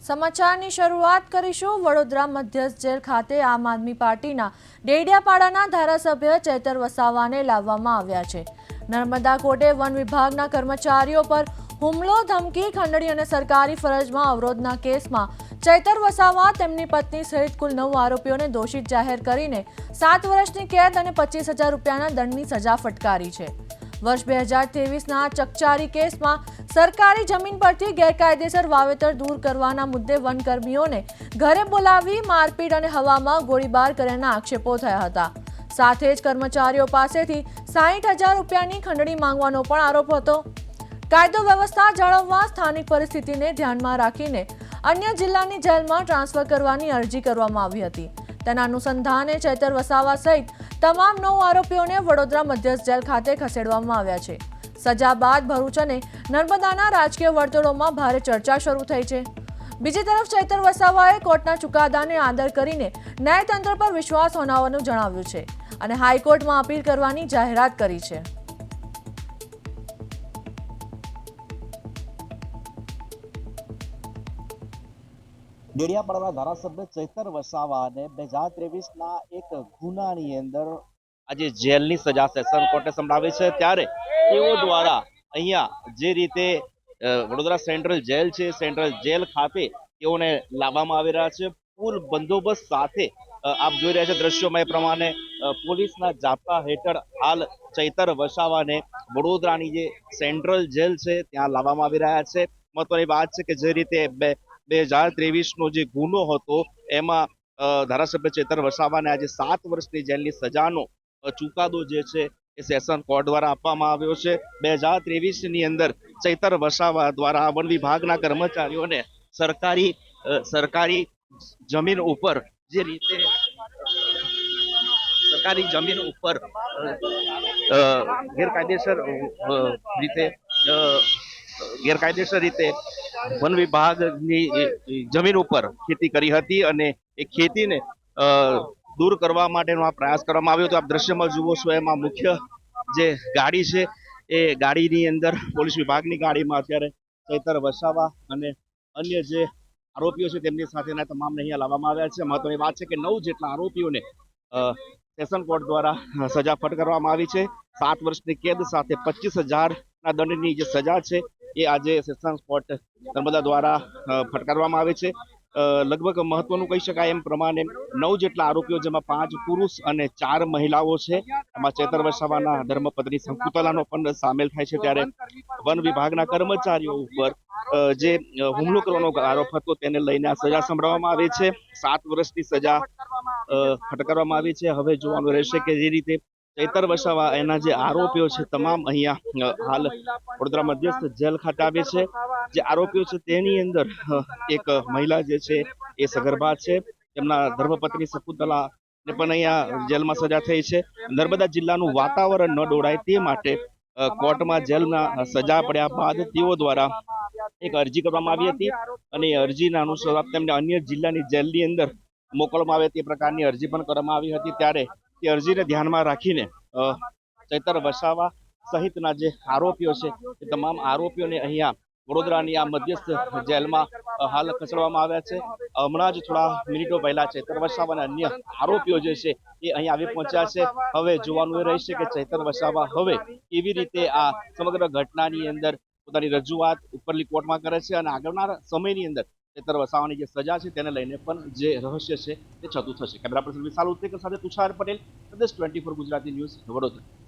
સમાચારની શરૂઆત કરીશું વડોદરા મધ્યસ્થ જેલ ખાતે આમ આદમી પાર્ટીના ડેડિયાપાડાના ધારાસભ્ય ચૈતર વસાવાને લાવવામાં આવ્યા છે। નર્મદા કોર્ટે વન વિભાગના કર્મચારીઓ પર હુમલો, ધમકી, ખંડણી અને સરકારી ફરજમાં અવરોધના કેસમાં ચૈતર વસાવા તેમની પત્ની સહિત કુલ 9 આરોપીઓને દોષિત જાહેર કરીને 7 વર્ષની કેદ અને 25,000 રૂપિયાના દંડની સજા ફટકારી છે। વર્ષ 2023ના ચકચારી કેસમાં સરકારી જમીન પરથી ગેરકાયદેસર વાવેતર દૂર કરવાના મુદ્દે વનકર્મીઓને ઘરે બોલાવી મારપીટ અને હવામાં ગોળીબાર કર્યાના આક્ષેપો થયા હતા। સાથે જ કર્મચારીઓ પાસેથી 60,000 રૂપિયાની ખંડણી માંગવાનો પણ આરોપ હતો। કાયદો વ્યવસ્થા જાળવવા સ્થાનિક પરિસ્થિતિને ધ્યાનમાં રાખીને અન્ય જિલ્લાની જેલમાં ટ્રાન્સફર કરવાની અરજી કરવામાં આવી હતી। તેના અનુસંધાને ચૈતર વસાવા સહિત તમામ 9 આરોપીઓને વડોદરા મધ્યસ્થ જેલ ખાતે ખસેડવામાં આવ્યા છે। સજા બાદ ભરૂચ અને નર્મદાના રાજકીય વર્તુળોમાં ભારે ચર્ચા શરૂ થઈ છે। બીજી તરફ ચૈતર વસાવાએ કોર્ટના ચુકાદાને આદર કરીને ન્યાયતંત્ર પર વિશ્વાસ હોવાનું જણાવ્યું છે અને હાઈકોર્ટમાં અપીલ કરવાની જાહેરાત કરી છે। ડેડિયાપાડાના ધારાસભ્ય ચૈતર વસાવાને 2023ના એક ગુનાની અંદર આજે જેલની સજા સેશન કોર્ટે સંભળાવી છે। ત્યારે તેઓ દ્વારા અહીંયા જે રીતે વડોદરા સેન્ટ્રલ જેલ છે, સેન્ટ્રલ જેલ ખાતે તેઓને લાવવામાં આવી રહ્યા છે ફૂલ બંદોબસ્ત સાથે। આપ જોઈ રહ્યા છે દ્રશ્યોમાં એ પ્રમાણે પોલીસના જાપ્તા હેઠળ હાલ ચૈતર વસાવાને વડોદરાની જે સેન્ટ્રલ જેલ છે ત્યાં લાવવામાં આવી રહ્યા છે। મહત્વની વાત છે કે જે રીતે 2023નો જે ગુનો હતો એમાં ધારાસભ્ય ચૈતર વસાવાને આજે 7 વર્ષની જેલની સજાનો ચુકાદો જે છે એ સેશન કોર્ટ દ્વારા આપવામાં આવ્યો છે। 2023ની અંદર ચૈતર વસાવા દ્વારા વન વિભાગના કર્મચારીઓને સરકારી જમીન ઉપર જે રીતે સરકારી જમીન ઉપર ગેરકાયદેસર રીતે વન વિભાગની જમીન ઉપર ખેતી કરી હતી અને એ ખેતીને દૂર કરવા માટેનો આ પ્રયાસ કરવામાં આવ્યો હતો। આપ દ્રશ્યમાં જુઓ છો એમાં મુખ્ય જે ગાડી છે એ ગાડીની અંદર પોલીસ વિભાગની ગાડીમાં અત્યારે ચૈતર વસાવા અને અન્ય જે આરોપીઓ છે તેમની સાથેના તમામને અહીંયા લાવવામાં આવ્યા છે। મહત્વની વાત છે કે 9 જેટલા આરોપીઓને સેશન કોર્ટ દ્વારા સજા ફટકારવામાં આવી છે। 7 વર્ષની કેદ સાથે 25,000ના દંડની જે સજા છે એ આજે સેશન કોર્ટ નર્મદા દ્વારા ફટકારવામાં આવે છે। લગભગ મહત્વનું કહી શકાય એમ પ્રમાણે 9 જેટલા આરોપીઓ, જેમાં 5 પુરુષ અને 4 મહિલાઓ છે। એમાં ચૈતર વસાવાના ધર્મપત્ની શંકુતલાનો પણ સામેલ થાય છે। ત્યારે વન વિભાગના કર્મચારીઓ ઉપર જે હુમલો કરવાનો આરોપ હતો તેને લઈને આ સજા સંભળાવવામાં આવે છે। 7 વર્ષની સજા ફટકારવામાં આવી છે। હવે જોવાનું રહેશે કે જે રીતે ચૈતર વસાવા એના જે આરોપીઓ છે તમામ અહીંયા હાલ વડોદરા મધ્યસ્થ જેલ ખાતે આવે છે। જે આરોપીઓ છે તેની અંદર એક મહિલા જે છે એ સગર્ભા છે, તેમના ધર્મપત્ની શકુંતલા ને પણ અહીંયા જેલમાં સજા થઈ છે। નર્મદા જિલ્લાનું વાતાવરણ ન ડોળાય તે માટે કોર્ટમાં જેલના સજા પડ્યા બાદ તેઓ દ્વારા એક અરજી કરવામાં આવી હતી અને એ અરજીના અનુસાર તેમને અન્ય જિલ્લાની જેલની અંદર મોકલવામાં આવે તે પ્રકારની અરજી પણ કરવામાં આવી હતી। ત્યારે તે અરજીને ધ્યાનમાં રાખીને ચૈતર વસાવા સહિતના જે આરોપીઓ છે એ તમામ આરોપીઓને અહીંયા વડોદરાની આ મધ્યસ્થ જેલમાં હાલ ખસેડવામાં આવ્યા છે। હમણાં જ થોડા મિનિટો પહેલા ચૈતર વસાવા અને અન્ય આરોપીઓ જે છે એ અહીં આવી પહોંચ્યા છે। હવે જોવાનું એ રહેશે કે ચૈતર વસાવા હવે કેવી રીતે આ સમગ્ર ઘટનાની અંદર પોતાની રજૂઆત ઉપરલી કોર્ટમાં કરે છે અને આગળના સમયની અંદર ચૈતર વસાવાની જે સજા છે તેને લઈને પણ જે રહસ્ય છે તે છતું થશે। કેમેરા પર્સન વિશાલ ઉત્તેકર સાથે તુષાર પટેલ, પ્રદેશ 24 ગુજરાતી ન્યૂઝ, વડોદરા।